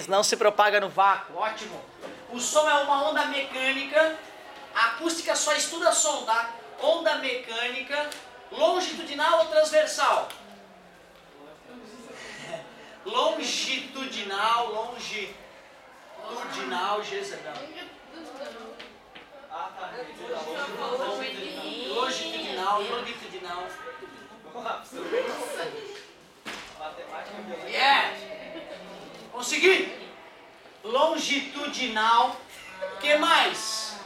Não se propaga no vácuo, ótimo. O som é uma onda mecânica, a acústica só estuda som, tá? Onda mecânica, longitudinal ou transversal? Longitudinal, Jezebel. Longitudinal. Yeah! Consegui! Longitudinal. Que mais?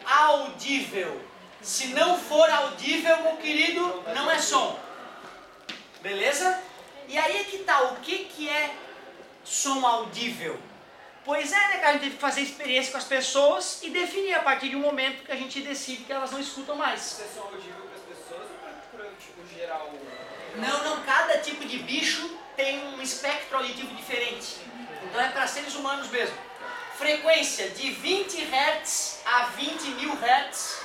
Audível. Se não for audível, meu querido, não é som. Beleza? E aí é que tá, o que é som audível? Pois é, né, que a gente teve que fazer experiência com as pessoas e definir a partir de um momento que a gente decide que elas não escutam mais. Isso é som audível para as pessoas ou para tipo, geral? Não, cada tipo de bicho tem um espectro auditivo diferente. Então é para seres humanos mesmo. Frequência de 20 Hz a 20 mil Hz.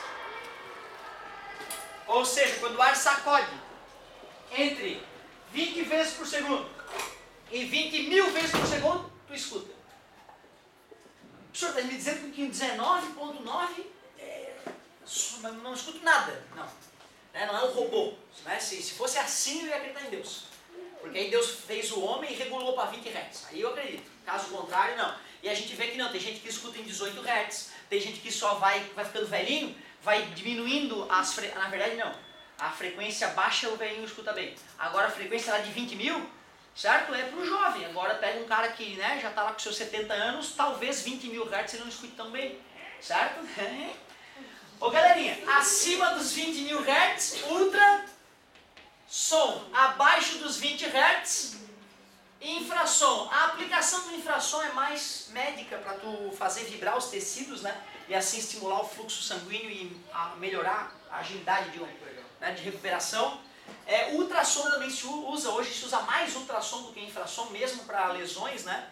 Ou seja, quando o ar sacode entre 20 vezes por segundo e 20 mil vezes por segundo, tu escuta. O senhor está me dizendo que em 19.9 não escuto nada. Não. Não é um robô. Né? Se fosse assim, eu ia acreditar em Deus. Porque aí Deus fez o homem e regulou para 20 Hz. Aí eu acredito. Caso contrário, não. E a gente vê que não. Tem gente que escuta em 18 Hz. Tem gente que só vai ficando velhinho, vai diminuindo as frequências. Na verdade, não. A frequência baixa o velhinho escuta bem. Agora a frequência lá de 20 mil, certo? É para o jovem. Agora pega um cara que já está lá com seus 70 anos, talvez 20 mil Hz ele não escute tão bem. Certo? Ô galerinha, acima dos 20 mil Hz, ultrassom. Abaixo dos 20 Hz, infrassom. A aplicação do infrassom é mais médica para tu fazer vibrar os tecidos, né? E assim estimular o fluxo sanguíneo e melhorar a agilidade de recuperação. Ultrassom também se usa, hoje se usa mais ultrassom do que infrassom, mesmo para lesões, né?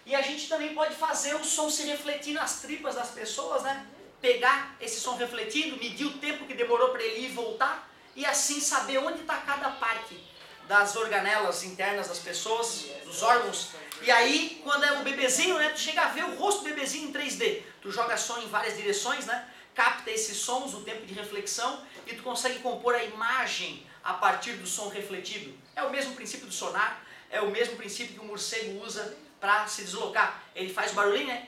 E a gente também pode fazer o som se refletir nas tripas das pessoas, né? Pegar esse som refletido, medir o tempo que demorou para ele ir e voltar, e assim saber onde está cada parte das organelas internas das pessoas, dos órgãos. E aí, quando é o bebezinho, né, tu chega a ver o rosto do bebezinho em 3D. Tu joga som em várias direções, né? Capta esses sons, o tempo de reflexão, e tu consegue compor a imagem a partir do som refletido. É o mesmo princípio do sonar, é o mesmo princípio que o morcego usa para se deslocar. Ele faz o barulhinho, né?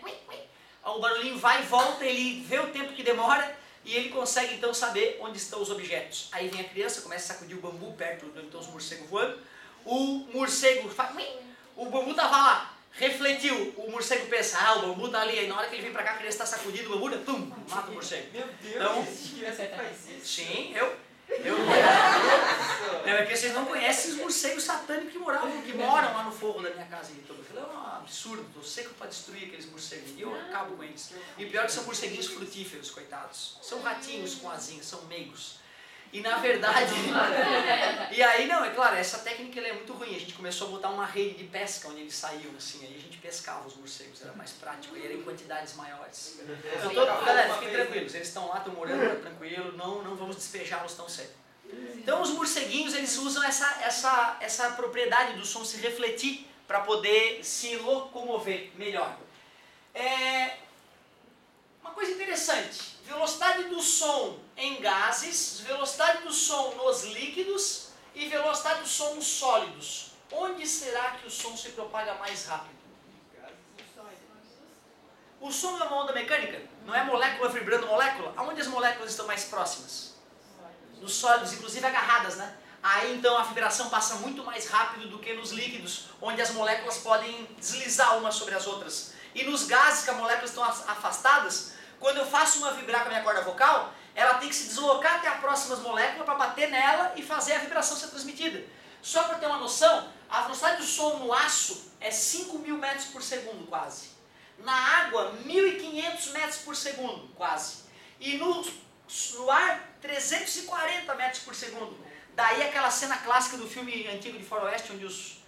O barulhinho vai e volta, ele vê o tempo que demora e ele consegue então saber onde estão os objetos. Aí vem a criança, começa a sacudir o bambu perto de onde estão os morcegos voando. O morcego faz... O bambu estava lá, refletiu. O morcego pensa, o bambu está ali. Aí na hora que ele vem para cá, a criança está sacudindo o bambu, pum, mata o morcego. Meu Deus, então, você faz isso? Sim, eu. É que vocês não conhecem os morcegos satânicos que moram lá no forro da minha casa. Então, aquilo é um absurdo, eu seco para destruir aqueles morcegos. E eu acabo com eles. E pior que são morceguinhos frutíferos, coitados. São ratinhos com asinhas, são meigos. E na verdade... E aí, não, é claro, essa técnica é muito ruim. A gente começou a botar uma rede de pesca onde eles saíam, assim. Aí a gente pescava os morcegos, era mais prático. E era em quantidades maiores. Galera, fiquem tranquilos. Eles estão lá, estão morando, tá tranquilo. Não vamos despejá-los tão cedo. Então os morceguinhos, eles usam essa propriedade do som se refletir para poder se locomover melhor. Uma coisa interessante, velocidade do som em gases, velocidade do som nos líquidos e velocidade do som nos sólidos. Onde será que o som se propaga mais rápido? O som não é uma onda mecânica? Não é molécula vibrando molécula? Aonde as moléculas estão mais próximas? Nos sólidos, inclusive agarradas, né? Aí então a vibração passa muito mais rápido do que nos líquidos, onde as moléculas podem deslizar umas sobre as outras. E nos gases, que as moléculas estão afastadas, quando eu faço uma vibrar com a minha corda vocal, ela tem que se deslocar até a próxima molécula para bater nela e fazer a vibração ser transmitida. Só para ter uma noção, a velocidade do som no aço é 5.000 metros por segundo, quase. Na água, 1.500 metros por segundo, quase. E no ar, 340 metros por segundo. Daí aquela cena clássica do filme antigo de faroeste, onde os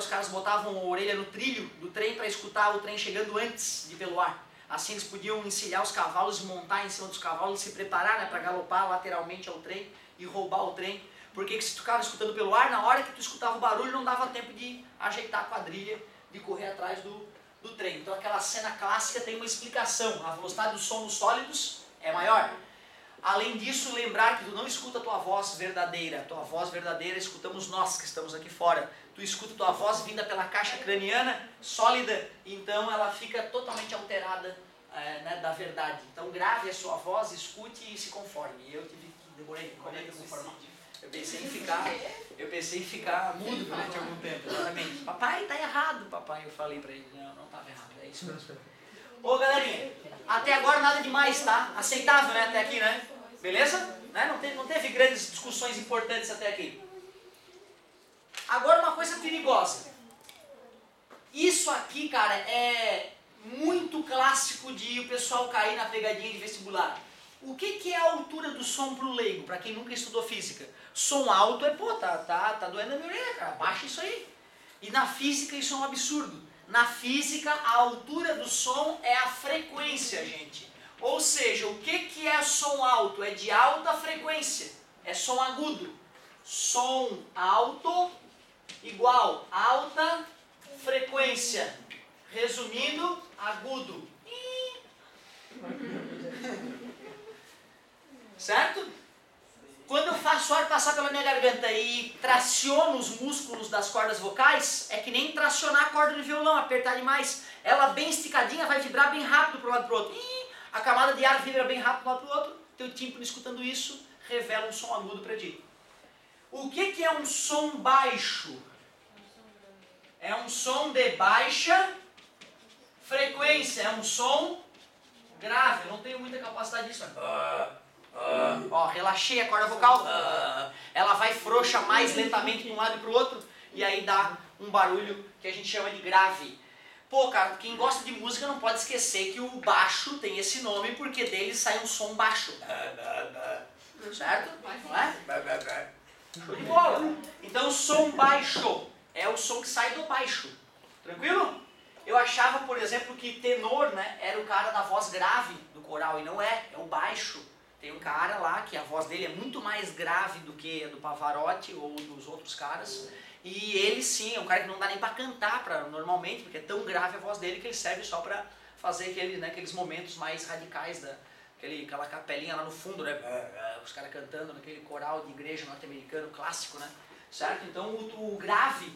caras botavam a orelha no trilho do trem para escutar o trem chegando antes de pelo ar. Assim eles podiam encilhar os cavalos, montar em cima dos cavalos e se preparar para galopar lateralmente ao trem e roubar o trem. Porque se tu ficava escutando pelo ar, na hora que tu escutava o barulho não dava tempo de ajeitar a quadrilha, de correr atrás do trem. Então aquela cena clássica tem uma explicação. A velocidade do som nos sólidos é maior. Além disso, lembrar que tu não escuta a tua voz verdadeira. A tua voz verdadeira escutamos nós que estamos aqui fora. Tu escuta a tua voz vinda pela caixa craniana sólida, então ela fica totalmente alterada né, da verdade. Então grave a sua voz, escute e se conforme. E eu tive que demorei para me conformar. Eu pensei em ficar mudo durante algum tempo, exatamente. Papai, tá errado, papai. Eu falei pra ele, não estava errado, é isso mesmo. Ô galerinha, até agora nada demais, tá? Aceitável, né, até aqui, né? Beleza? Né? Não teve grandes discussões importantes até aqui. Agora uma coisa perigosa. Isso aqui, cara, é muito clássico de o pessoal cair na pegadinha de vestibular. O que é a altura do som pro leigo, pra quem nunca estudou física? Som alto é, pô, tá doendo a minha orelha, cara, baixa isso aí. E na física isso é um absurdo. Na física, a altura do som é a frequência, gente. Ou seja, o que é som alto? É de alta frequência, é som agudo. Som alto igual alta frequência. Resumindo, agudo. Certo? Quando eu faço ar passar pela minha garganta e traciono os músculos das cordas vocais, é que nem tracionar a corda de violão, apertar demais. Ela bem esticadinha vai vibrar bem rápido para um lado e para o outro. A camada de ar vibra bem rápido de um lado para o outro. Teu tímpano escutando isso revela um som agudo para ti. O que é um som baixo? É um som de baixa frequência, é um som grave. Eu não tenho muita capacidade disso. Ó, relaxei a corda vocal. Ela vai frouxa mais lentamente de um lado e para o outro. E aí dá um barulho que a gente chama de grave. Pô, cara, quem gosta de música não pode esquecer que o baixo tem esse nome porque dele sai um som baixo. Certo? Não é? Show de bola. Então, som baixo é o som que sai do baixo. Tranquilo? Eu achava, por exemplo, que tenor, né, era o cara da voz grave do coral, e não é, é o baixo. Tem um cara lá que a voz dele é muito mais grave do que a do Pavarotti ou dos outros caras. E ele sim, é um cara que não dá nem pra cantar normalmente, porque é tão grave a voz dele que ele serve só pra fazer aqueles momentos mais radicais, aquela capelinha lá no fundo, né? Os caras cantando naquele coral de igreja norte-americano clássico, né? Certo? Então o grave,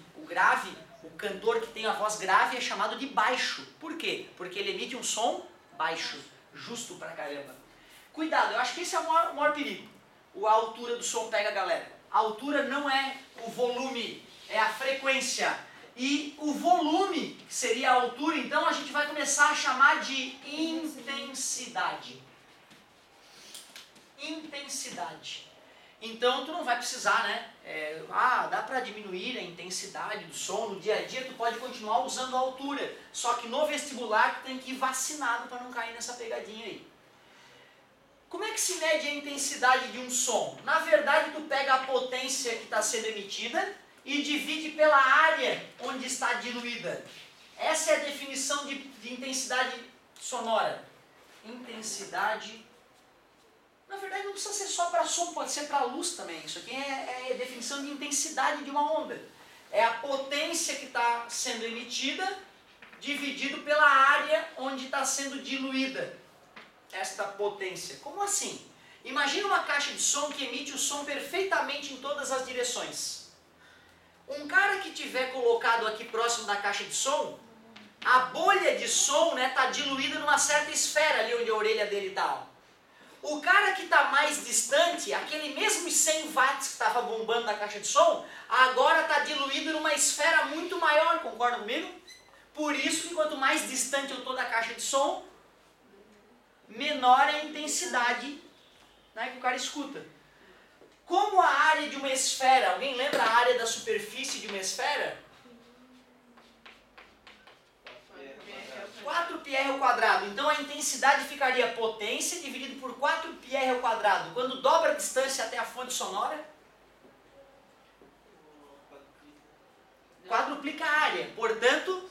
o cantor que tem a voz grave é chamado de baixo. Por quê? Porque ele emite um som baixo, justo pra caramba. Cuidado, eu acho que esse é o maior perigo. A altura do som pega a galera. A altura não é o volume, é a frequência. E o volume, que seria a altura, então a gente vai começar a chamar de intensidade. Intensidade. Então tu não vai precisar, né? Dá para diminuir a intensidade do som no dia a dia, tu pode continuar usando a altura. Só que no vestibular tu tem que ir vacinado para não cair nessa pegadinha aí. Como é que se mede a intensidade de um som? Na verdade, tu pega a potência que está sendo emitida e divide pela área onde está diluída. Essa é a definição de intensidade sonora. Intensidade. Na verdade, não precisa ser só para som, pode ser para luz também. Isso aqui é a definição de intensidade de uma onda. É a potência que está sendo emitida dividido pela área onde está sendo diluída esta potência. Como assim? Imagina uma caixa de som que emite o som perfeitamente em todas as direções. Um cara que tiver colocado aqui próximo da caixa de som, a bolha de som está diluída numa certa esfera ali onde a orelha dele está. O cara que está mais distante, aquele mesmo 100 watts que estava bombando na caixa de som, agora está diluído numa esfera muito maior, concorda comigo? Por isso que quanto mais distante eu estou da caixa de som, menor é a intensidade, né, que o cara escuta. Como a área de uma esfera, alguém lembra a área da superfície de uma esfera? 4πr ao quadrado. Então a intensidade ficaria potência dividido por 4πr ao quadrado. Quando dobra a distância até a fonte sonora, quadruplica a área. Portanto,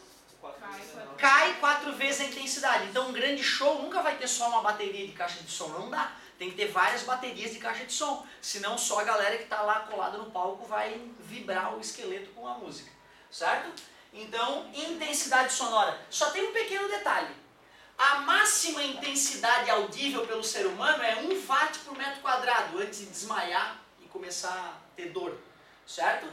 cai 4 vezes a intensidade. Então um grande show nunca vai ter só uma bateria de caixa de som, não dá. Tem que ter várias baterias de caixa de som, senão só a galera que está lá colada no palco vai vibrar o esqueleto com a música, certo? Então, intensidade sonora. Só tem um pequeno detalhe. A máxima intensidade audível pelo ser humano é 1 watt por metro quadrado, antes de desmaiar e começar a ter dor, certo?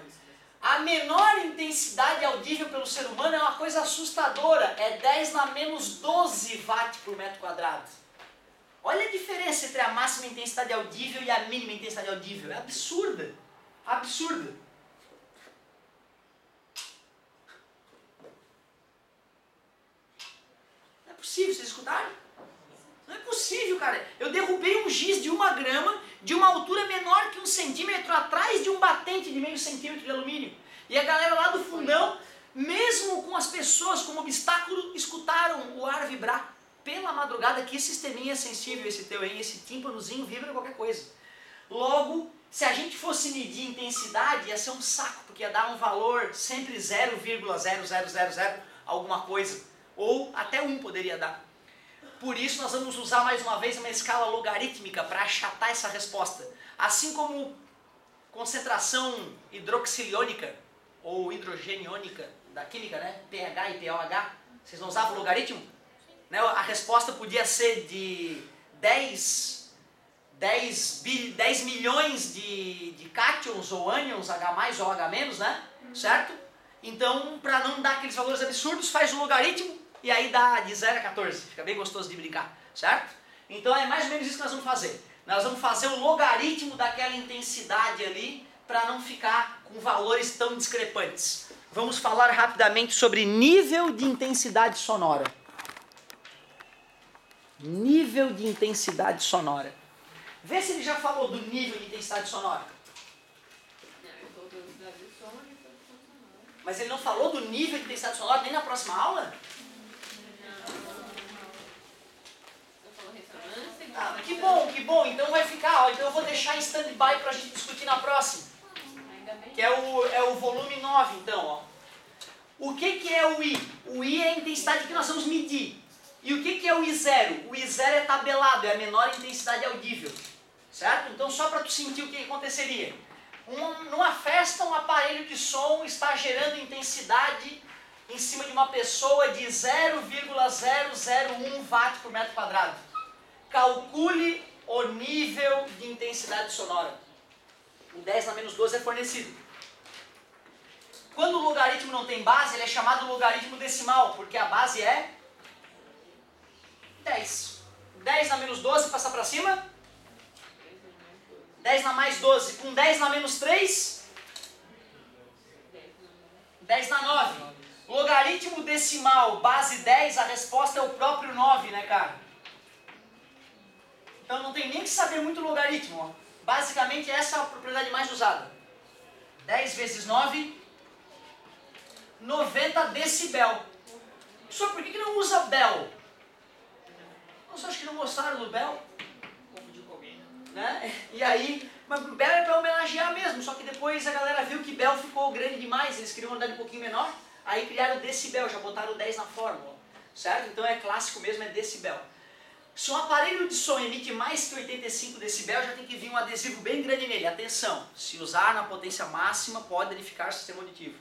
A menor intensidade audível pelo ser humano é uma coisa assustadora, é 10 na menos 12 watt por metro quadrado. Olha a diferença entre a máxima intensidade audível e a mínima intensidade audível, é absurda, absurda. Não é possível, vocês escutaram? Não é possível, cara. Eu derrubei um giz de 1 grama de uma altura menor que 1 centímetro atrás de um batente de meio centímetro de alumínio. E a galera lá do fundão, mesmo com as pessoas como obstáculo, escutaram o ar vibrar. Pela madrugada, que sisteminha sensível esse teu, hein? Esse tímpanozinho vibra qualquer coisa. Logo, se a gente fosse medir intensidade, ia ser um saco, porque ia dar um valor sempre 0,0000 alguma coisa. Ou até 1 poderia dar. Por isso nós vamos usar mais uma vez uma escala logarítmica para achatar essa resposta. Assim como concentração hidroxiliônica ou hidrogeniônica da química, né? pH e pOH. Vocês não usavam logaritmo? Né? A resposta podia ser de 10 milhões de cátions ou ânions, H+, ou H-, né? Certo? Então, para não dar aqueles valores absurdos, faz o logaritmo e aí dá de 0 a 14. Fica bem gostoso de brincar, certo? Então é mais ou menos isso que nós vamos fazer. Nós vamos fazer o logaritmo daquela intensidade ali para não ficar com valores tão discrepantes. Vamos falar rapidamente sobre nível de intensidade sonora. Nível de intensidade sonora. Vê se ele já falou do nível de intensidade sonora. Mas ele não falou do nível de intensidade sonora nem na próxima aula? Ah, que bom. Então vai ficar, ó, então eu vou deixar em stand-by para a gente discutir na próxima. Que é o volume 9, então, ó. O que é o I? O I é a intensidade que nós vamos medir. E o que é o I0? O I0 é tabelado, é a menor intensidade audível. Certo? Então só para tu sentir o que aconteceria. Numa festa, um aparelho de som está gerando intensidade em cima de uma pessoa de 0,001 watt por metro quadrado. Calcule o nível de intensidade sonora. O 10 na menos 12 é fornecido. Quando o logaritmo não tem base, ele é chamado logaritmo decimal, porque a base é 10. 10 na menos 12, passa para cima. 10 na mais 12. Com 10 na menos 3. 10 na 9. Logaritmo decimal, base 10, a resposta é o próprio 9, né, cara? Então não tem nem que saber muito logaritmo, ó. Basicamente essa é a propriedade mais usada. 10 vezes 9, 90 decibel. Só por que não usa bel? Nossa, acho que não gostaram do bel. Né? E aí, mas bel é para homenagear mesmo, só que depois a galera viu que bel ficou grande demais, eles queriam uma unidade um pouquinho menor, aí criaram decibel, já botaram 10 na fórmula, certo? Então é clássico mesmo, é decibel. Se um aparelho de som emite mais que 85 decibel, já tem que vir um adesivo bem grande nele. Atenção, se usar na potência máxima, pode danificar o sistema auditivo.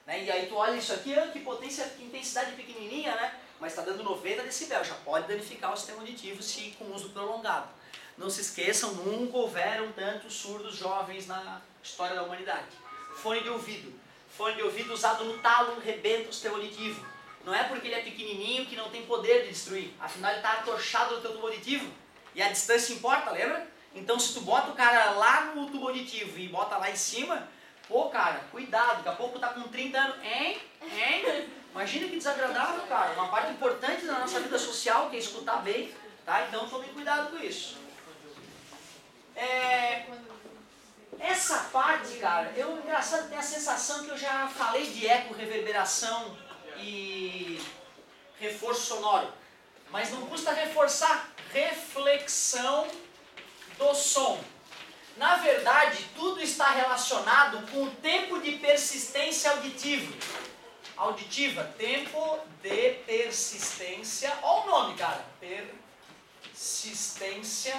Né? E aí tu olha isso aqui, que potência, que intensidade pequenininha, né? Mas está dando 90 decibel, já pode danificar o sistema auditivo se com uso prolongado. Não se esqueçam, nunca houveram tantos surdos jovens na história da humanidade. Fone de ouvido. Fone de ouvido usado no talo rebenta o sistema auditivo. Não é porque ele é pequenininho que não tem poder de destruir. Afinal, ele está atorchado no teu tubo auditivo. E a distância importa, lembra? Então, se tu bota o cara lá no tubo auditivo e bota lá em cima, pô, cara, cuidado. Daqui a pouco tá com 30 anos. Hein? Imagina que desagradável, cara. Uma parte importante da nossa vida social, que é escutar bem. Tá? Então, tomem cuidado com isso. Essa parte, cara, engraçado, tem a sensação que eu já falei de eco, reverberação e reforço sonoro, mas não custa reforçar reflexão do som. Na verdade, tudo está relacionado com o tempo de persistência auditiva, tempo de persistência, olha o nome, cara, persistência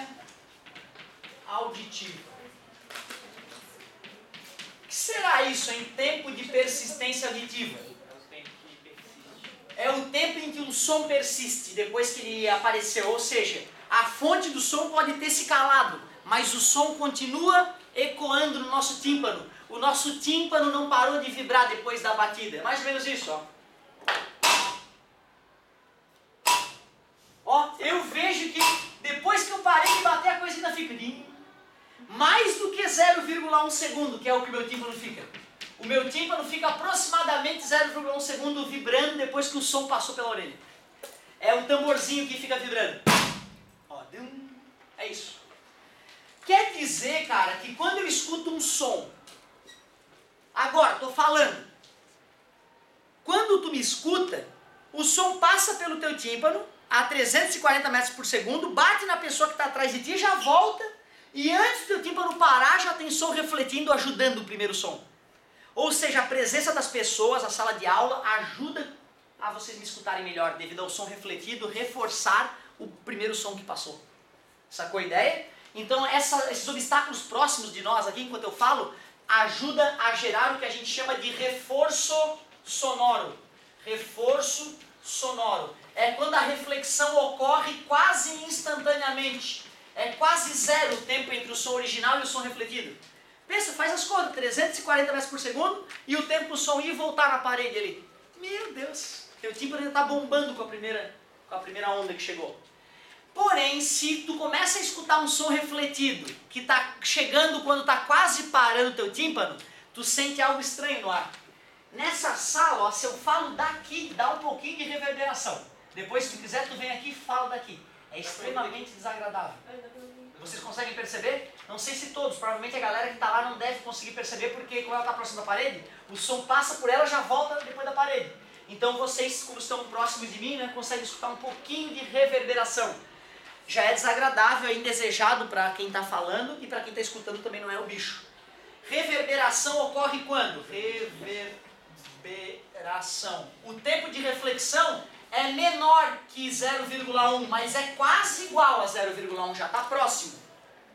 auditiva. O que será isso em tempo de persistência auditiva? é o tempo em que um som persiste depois que ele apareceu. Ou seja, a fonte do som pode ter se calado, mas o som continua ecoando no nosso tímpano. O nosso tímpano não parou de vibrar depois da batida. É mais ou menos isso, ó. Ó, eu vejo que depois que eu parei de bater, a coisa ainda fica mais do que 0,1 segundo, que é o que o meu tímpano fica. O meu tímpano fica aproximadamente 0,1 segundo vibrando depois que o som passou pela orelha. É um tamborzinho que fica vibrando. Ó, é isso. Quer dizer, cara, que quando eu escuto um som, agora, tô falando, quando tu me escuta, o som passa pelo teu tímpano a 340 metros por segundo, bate na pessoa que está atrás de ti, já volta, e antes do teu tímpano parar, já tem som refletindo, ajudando o primeiro som. Ou seja, a presença das pessoas, a sala de aula, ajuda a vocês me escutarem melhor, devido ao som refletido, reforçar o primeiro som que passou. Sacou a ideia? Então esses obstáculos próximos de nós aqui, enquanto eu falo, ajuda a gerar o que a gente chama de reforço sonoro. Reforço sonoro. É quando a reflexão ocorre quase instantaneamente. É quase zero o tempo entre o som original e o som refletido. Pensa, faz as contas, 340 metros por segundo e o tempo do som ir e voltar na parede ali. Meu Deus, teu tímpano ainda está bombando com a primeira onda que chegou. Porém, se tu começa a escutar um som refletido, que está chegando quando está quase parando o teu tímpano, tu sente algo estranho no ar. Nessa sala, ó, se eu falo daqui, dá um pouquinho de reverberação. Depois, se tu quiser, tu vem aqui e fala daqui. É extremamente desagradável. Vocês conseguem perceber? Não sei se todos, provavelmente a galera que está lá não deve conseguir perceber, porque como ela está próxima da parede, o som passa por ela e já volta depois da parede. Então vocês, como estão próximos de mim, né, conseguem escutar um pouquinho de reverberação. Já é desagradável, é indesejado para quem está falando e para quem está escutando também não é o bicho. Reverberação ocorre quando? Reverberação. O tempo de reflexão é menor que 0,1, mas é quase igual a 0,1, já está próximo.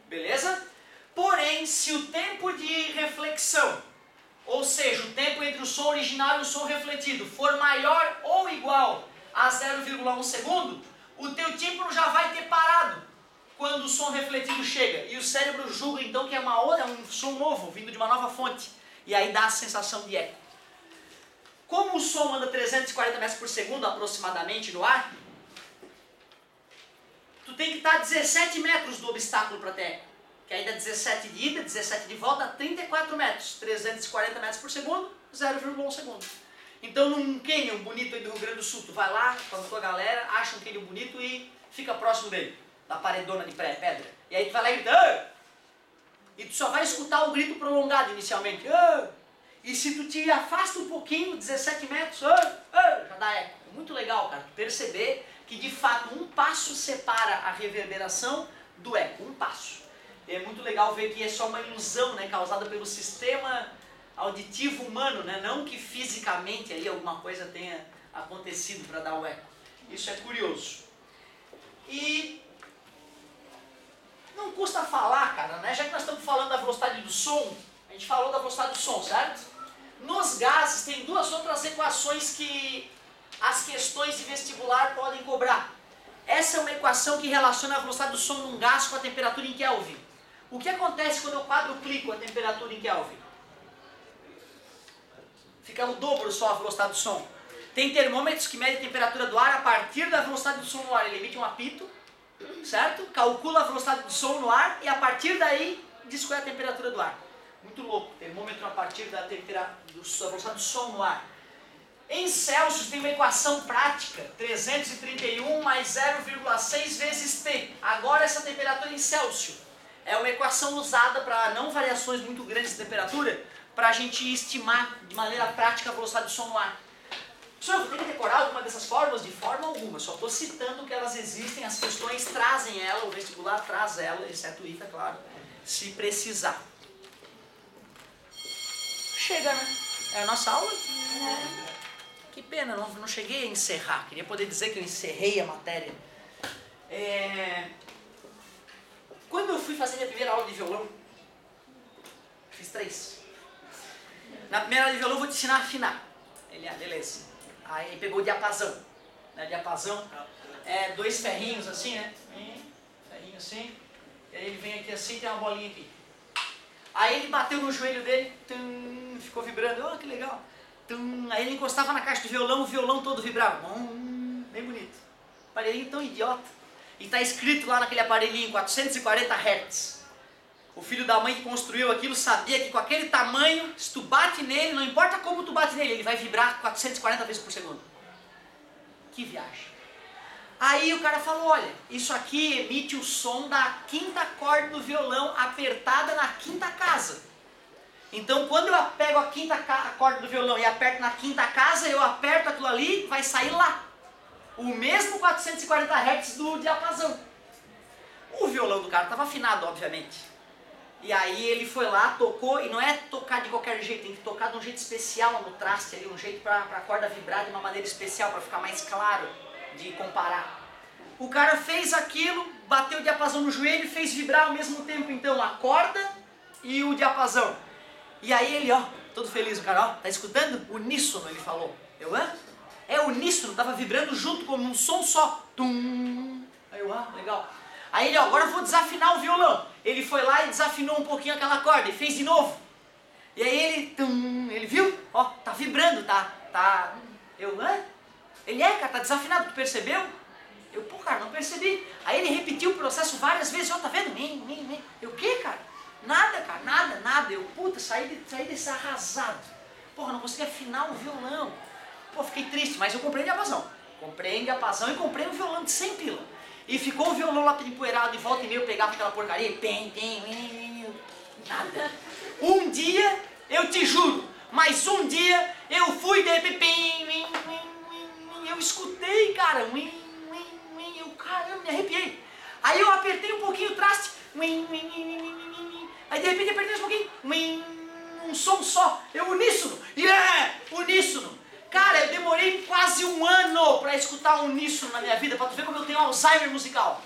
Beleza? Porém, se o tempo de reflexão, ou seja, o tempo entre o som original e o som refletido, for maior ou igual a 0,1 segundo, o teu tímpano já vai ter parado quando o som refletido chega. E o cérebro julga então que é um som novo, vindo de uma nova fonte. E aí dá a sensação de eco. Como o som anda 340 metros por segundo aproximadamente no ar, tu tem que estar a 17 metros do obstáculo para ter eco. Que aí dá 17 de ida, 17 de volta, 34 metros. 340 metros por segundo, 0,1 segundo. Então num cânion bonito aí do Rio Grande do Sul, tu vai lá com a tua galera, acha um cânion bonito e fica próximo dele, da paredona de pedra. E aí tu vai lá e grita, ah! E tu só vai escutar o grito prolongado inicialmente, ah! E se tu te afasta um pouquinho, 17 metros, já dá eco. É muito legal, cara, perceber que de fato um passo separa a reverberação do eco, um passo. E é muito legal ver que é só uma ilusão, né, causada pelo sistema auditivo humano, né, não que fisicamente aí alguma coisa tenha acontecido para dar o eco. Isso é curioso. E não custa falar, cara, né, já que nós estamos falando da velocidade do som, a gente falou da velocidade do som, certo? Nos gases tem duas outras equações que as questões de vestibular podem cobrar. Essa é uma equação que relaciona a velocidade do som num gás com a temperatura em Kelvin. O que acontece quando eu quadruplico a temperatura em Kelvin? Fica o dobro só a velocidade do som. Tem termômetros que medem a temperatura do ar a partir da velocidade do som no ar. Ele emite um apito, certo? Calcula a velocidade do som no ar e a partir daí diz qual é a temperatura do ar. Muito louco, termômetro a partir da velocidade do som no ar. Em Celsius tem uma equação prática, 331 mais 0,6 vezes T. Agora essa temperatura em Celsius é uma equação usada para não variações muito grandes de temperatura, para a gente estimar de maneira prática a velocidade do som no ar. Professor, eu vou ter que decorar alguma dessas fórmulas? De forma alguma, só estou citando que elas existem, as questões trazem ela, o vestibular traz ela, exceto o ITA, claro, se precisar. Chega, né? É a nossa aula? Que pena, não cheguei a encerrar. Queria poder dizer que eu encerrei a matéria. Quando eu fui fazer minha primeira aula de violão, fiz 3. Na primeira aula de violão eu vou te ensinar a afinar. Ele, beleza. Aí ele pegou o diapasão. Né? Diapasão é 2 ferrinhos assim, né? Ferrinho assim. E aí ele vem aqui assim e tem uma bolinha aqui. Aí ele bateu no joelho dele, ficou vibrando, oh, que legal. Aí ele encostava na caixa do o violão todo vibrava. Bem bonito. Aparelhinho tão idiota. E está escrito lá naquele aparelhinho, 440 Hz. O filho da mãe que construiu aquilo sabia que com aquele tamanho, se tu bate nele, não importa como tu bate nele, ele vai vibrar 440 vezes por segundo. Que viagem. Aí o cara falou, olha, isso aqui emite o som da 5ª corda do violão apertada na 5ª casa. Então quando eu pego a 5ª corda do violão e aperto na 5ª casa, eu aperto aquilo ali, vai sair lá. O mesmo 440 Hz do diapasão. O violão do cara estava afinado, obviamente. E aí ele foi lá, tocou, e não é tocar de qualquer jeito, tem que tocar de um jeito especial no traste ali, um jeito para a corda vibrar de uma maneira especial, para ficar mais claro de comparar. O cara fez aquilo, bateu o diapasão no joelho e fez vibrar ao mesmo tempo então a corda e o diapasão. E aí ele, ó, todo feliz, o cara, ó, tá escutando? Uníssono, ele falou. Eu, hã? É uníssono, tava vibrando junto como um som só. Tum. Aí eu, ah, legal. Aí ele, ó, agora eu vou desafinar o violão. Ele foi lá e desafinou um pouquinho aquela corda e fez de novo. E aí ele viu? Ó, tá vibrando, tá. Eu, hã? Ele cara, tá desafinado, tu percebeu? Eu, pô, cara, não percebi. Aí ele repetiu o processo várias vezes, ó, tá vendo? Eu, o quê, cara? Nada, cara, nada. Eu, puta, saí desse arrasado. Porra, não consegui afinar o violão. Pô, fiquei triste, mas eu comprei em diapasão. Comprei em diapasão e comprei um violão de 100 pila. E ficou o violão lá empoeirado, e volta e meia eu pegava aquela porcaria e nada. Um dia, eu te juro, mas um dia eu fui de repente, eu escutei, cara, eu, caramba, me arrepiei. Aí eu apertei um pouquinho o traste, aí de repente apertei um pouquinho, um som só, eu uníssono, uníssono. Cara, eu demorei quase 1 ano para escutar um uníssono na minha vida, para tu ver como eu tenho Alzheimer musical.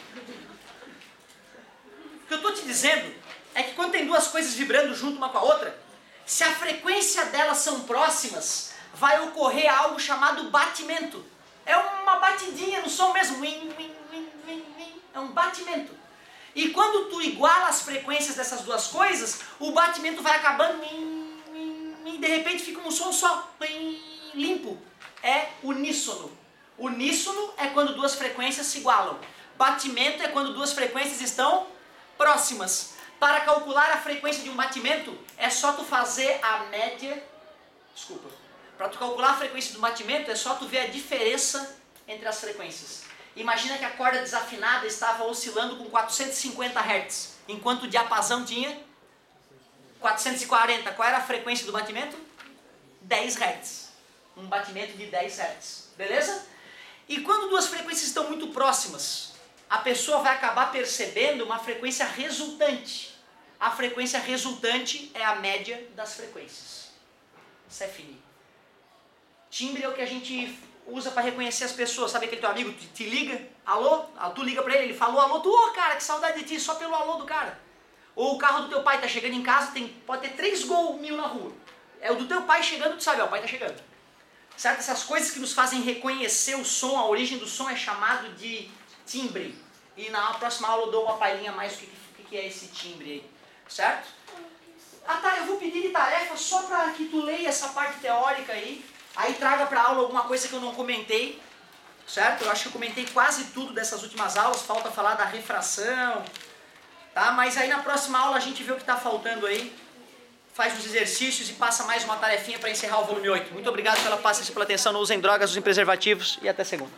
O que eu estou te dizendo é que quando tem duas coisas vibrando junto uma com a outra, se a frequência delas são próximas, vai ocorrer algo chamado batimento. É uma batidinha no som mesmo. É um batimento. E quando tu iguala as frequências dessas duas coisas, o batimento vai acabando e de repente fica um som só. Limpo. É uníssono. Uníssono é quando duas frequências se igualam. Batimento é quando duas frequências estão próximas. Para calcular a frequência de um batimento, é só tu fazer a média... Desculpa. Para tu calcular a frequência do batimento, é só tu ver a diferença entre as frequências. Imagina que a corda desafinada estava oscilando com 450 Hz, enquanto o diapasão tinha 440. Qual era a frequência do batimento? 10 Hz. Um batimento de 10 Hz. Beleza? E quando duas frequências estão muito próximas, a pessoa vai acabar percebendo uma frequência resultante. A frequência resultante é a média das frequências. Isso é fini. Timbre é o que a gente usa para reconhecer as pessoas. Sabe aquele teu amigo te liga? Alô? Tu liga para ele falou alô. Tu, cara, que saudade de ti, só pelo alô do cara. Ou o carro do teu pai tá chegando em casa, pode ter 3 Gol 1000 na rua. É o do teu pai chegando, tu sabe, ó, o pai tá chegando. Certo? Essas coisas que nos fazem reconhecer o som, a origem do som é chamado de timbre. E na próxima aula eu dou uma palhinha mais do que é esse timbre aí. Certo? Ah tá, eu vou pedir de tarefa só para que tu leia essa parte teórica aí. Aí traga para aula alguma coisa que eu não comentei. Certo? Eu acho que eu comentei quase tudo dessas últimas aulas. Falta falar da refração. Tá? Mas aí na próxima aula a gente vê o que está faltando aí. Faz os exercícios e passa mais uma tarefinha para encerrar o volume 8. Muito obrigado pela paciência e pela atenção. Não usem drogas, usem preservativos e até segunda.